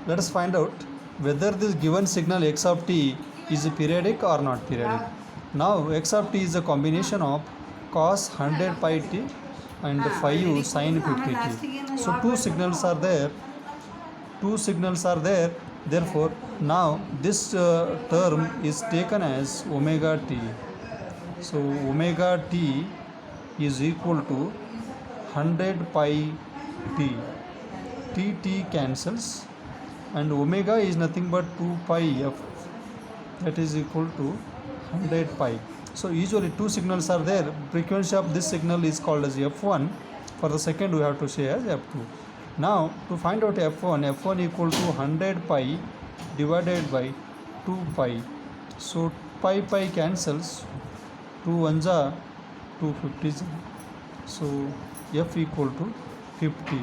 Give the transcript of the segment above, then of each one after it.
Let us find out whether this given signal x of t is periodic or not periodic. Now x of t is a combination of cos 100 pi t and phi u sin 50 t. So two signals are there. Therefore now this term is taken as omega t. So omega t is equal to 100 pi t. T cancels and omega is nothing but 2 pi f, that is equal to 100 pi. So usually two signals are there. Frequency of this signal is called as f1. For the second we have to say as f2. Now to find out f1 equal to 100 pi divided by 2 pi. So pi cancels, 2 ones are 250. So f equal to 50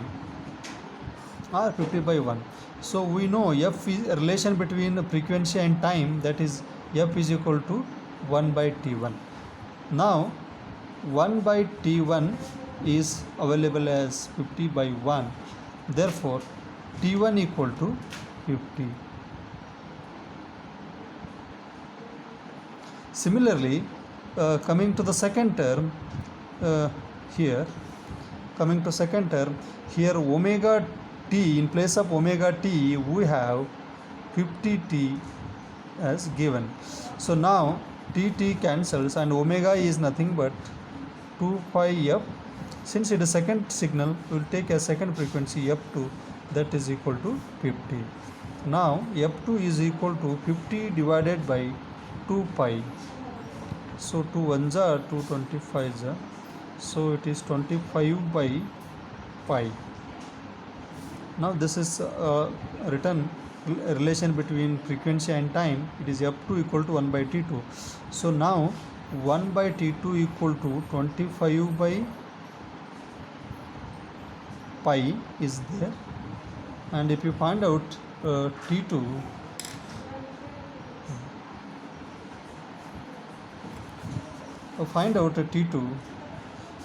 or 50 by 1. So we know f is a relation between frequency and time, that is f is equal to 1 by t1. Now 1 by t1 is available as 50 by 1. Therefore t1 equal to 50. Similarly, coming to the second term, here omega t, in place of omega t we have 50t as given. So now t cancels and omega is nothing but 2 pi f. Since it is second signal, we will take a second frequency f2, that is equal to 50. Now f2 is equal to 50 divided by 2 pi. So 2 ones are 2, 25s are, so it is 25 by pi. Now this is written relation between frequency and time. It is f2 equal to 1 by t2. So now 1 by t2 equal to 25 by pi is there. And if you find out t2,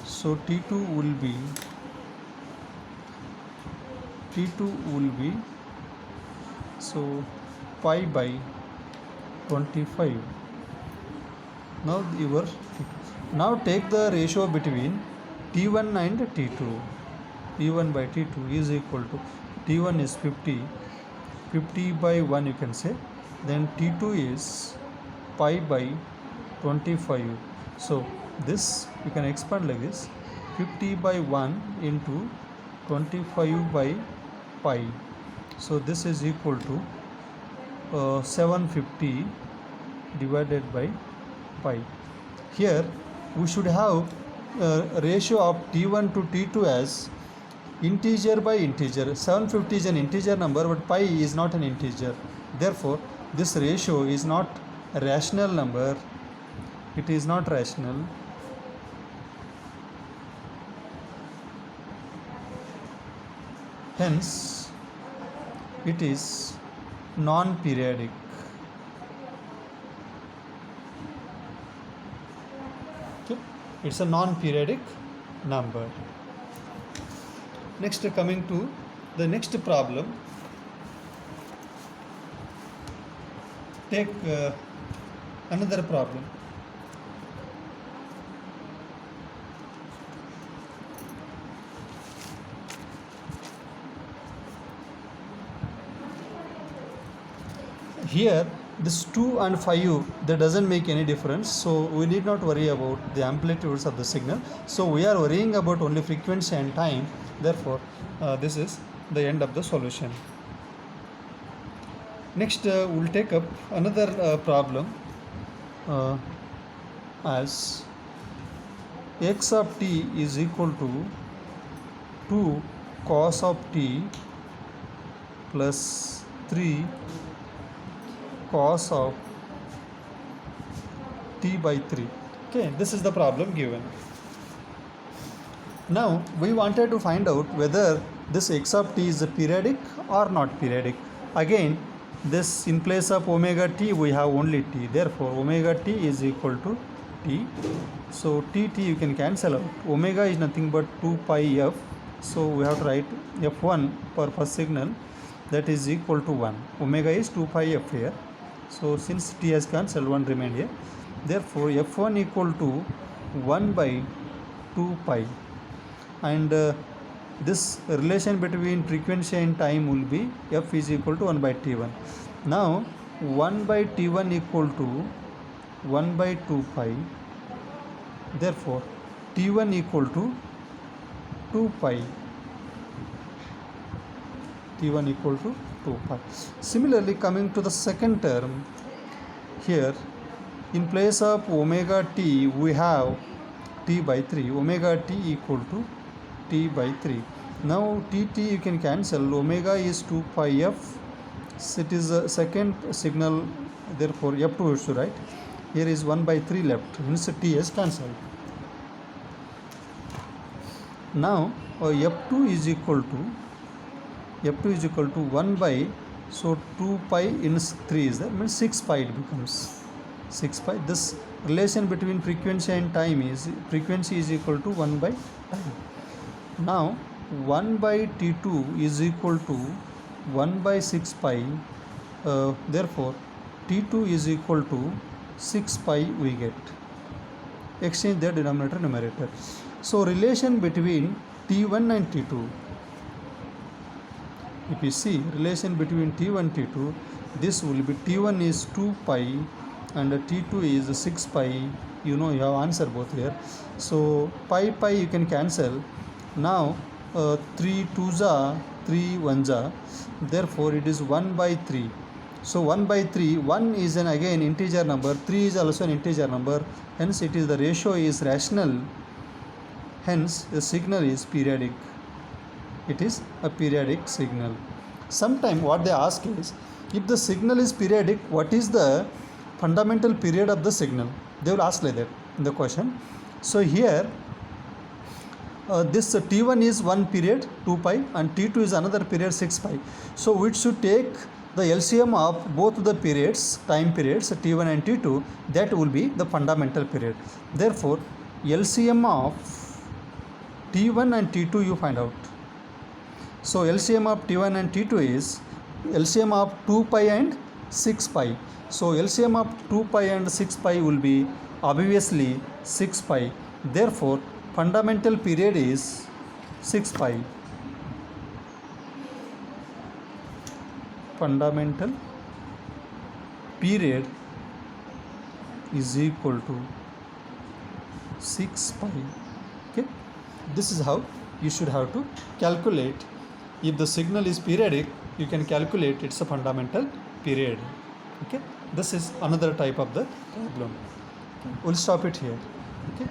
so t2 will be so pi by 25. Now take the ratio between t1 and t2. t1 by t2 is equal to, t1 is 50 by 1 you can say, then t2 is pi by 25. So this you can expand like this, 50 by 1 into 25 by pi. So this is equal to 750 divided by pi. Here we should have ratio of t1 to t2 as integer by integer. 750 is an integer number, but pi is not an integer. Therefore this ratio is not a rational number. It is not rational. Hence it is non-periodic. Okay, it's a non-periodic number. Next, coming to the next problem, take another problem. Here this 2 and 5 that doesn't make any difference, so we need not worry about the amplitudes of the signal. So we are worrying about only frequency and time. Therefore this is the end of the solution. Next we'll take up another problem as x of t is equal to 2 cos of t plus 3 cos of t by 3. Okay, this is the problem given. Now we wanted to find out whether this x of t is periodic or not periodic. Again, this in place of omega t we have only t. Therefore omega t is equal to t. So t you can cancel out. Omega is nothing but 2 pi f So we have to write f1 for first signal, that is equal to 1. Omega is 2 pi f here. So since t has cancelled, 1 remained here. Therefore f1 equal to 1 by 2 pi. And this relation between frequency and time will be f is equal to 1 by t1. Now 1 by t1 equal to 1 by 2 pi. Therefore t1 equal to 2 pi. t1 equal to 2 pi. Similarly, coming to the second term, here in place of omega t we have t by 3. Omega t equal to t by 3. Now tt you can cancel. Omega is 2 pi f. It is a second signal, therefore f2 is to write. Here is 1 by 3 left, hence t is cancelled. Now f2 is equal to 1 by, so 2 pi in 3 is there, means 6 pi it becomes 6 pi. This relation between frequency and time is frequency is equal to 1 by time. Now 1 by t2 is equal to 1 by 6 pi. Therefore t2 is equal to 6 pi we get. Exchange their denominator numerator. So relation between t1 and t2, if you see relation between t1 and t2, this will be t1 is 2 pi and t2 is 6 pi. You know, you have answer both here. So pi you can cancel. Now 3 2s are 3 1s are, therefore it is 1 by 3. So 1 by 3, 1 is an again integer number, 3 is also an integer number, hence it is the ratio is rational, hence the signal is periodic. It is a periodic signal. Sometime what they ask is, if the signal is periodic, what is the fundamental period of the signal? They will ask like that in the question. So here this t1 is one period 2 pi and t2 is another period 6 pi. So we should take the LCM of both the periods, time periods t1 and t2, that will be the fundamental period. Therefore LCM of t1 and t2 you find out. So LCM of t1 and t2 is LCM of 2 pi and 6 pi. So LCM of 2 pi and 6 pi will be obviously 6 pi. Therefore fundamental period is 6 pi. Fundamental period is equal to 6 pi. Okay, this is how you should have to calculate. If the signal is periodic, you can calculate it's a fundamental period. Okay, this is another type of the problem. We'll stop it here. Okay.